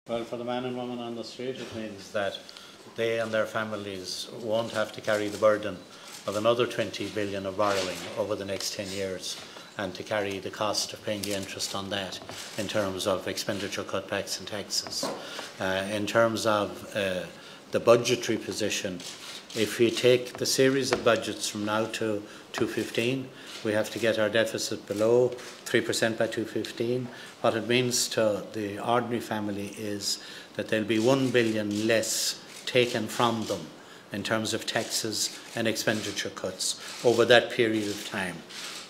Well, for the man and woman on the street, it means that they and their families won't have to carry the burden of another 20 billion of borrowing over the next 10 years and to carry the cost of paying the interest on that in terms of expenditure cutbacks and taxes. In terms of the budgetary position, if we take the series of budgets from now to 2015, we have to get our deficit below 3% by 2015. What it means to the ordinary family is that there'll be 1 billion less taken from them in terms of taxes and expenditure cuts over that period of time.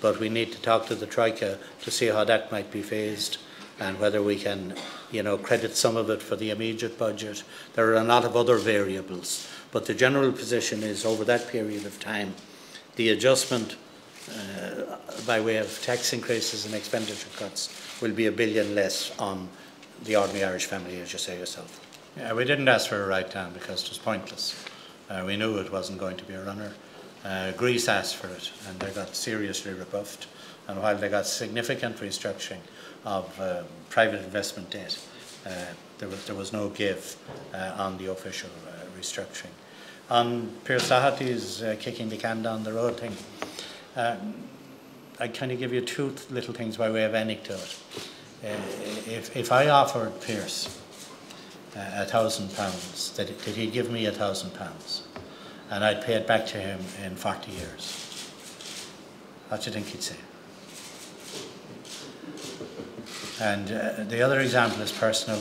But we need to talk to the Troika to see how that might be phased and whether we can, credit some of it for the immediate budget. There are a lot of other variables, but the general position is over that period of time, the adjustment by way of tax increases and expenditure cuts will be 1 billion less on the ordinary Irish family, as you say yourself. Yeah, we didn't ask for a write-down because it was pointless. We knew it wasn't going to be a runner. Greece asked for it and they got seriously rebuffed, and while they got significant restructuring of private investment debt, there was no give on the official restructuring. On Pierce Doherty's kicking the can down the road thing, I kind of give you two little things by way of anecdote. If I offered Pierce £1,000, did he give me £1,000? And I'd pay it back to him in 40 years. What do you think he'd say? And the other example is personal.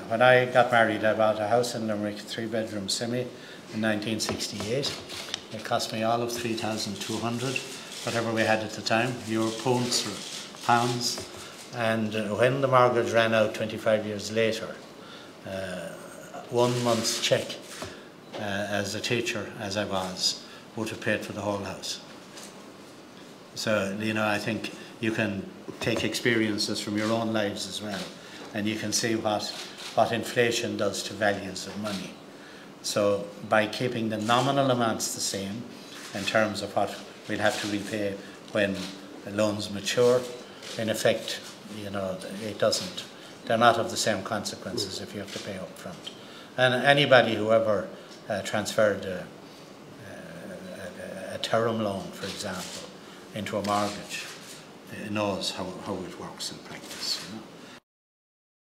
When I got married, I bought a house in Limerick, 3-bedroom semi, in 1968. It cost me all of 3,200, whatever we had at the time, euro, pounds or pounds. And when the mortgage ran out 25 years later, 1 month's cheque, as a teacher, as I was, would have paid for the whole house. So, I think you can take experiences from your own lives as well, and you can see what inflation does to values of money. So, by keeping the nominal amounts the same, in terms of what we'll have to repay when loans mature, in effect, they're not of the same consequences if you have to pay up front. And anybody who ever transferred a term loan, for example, into a mortgage knows how it works in practice.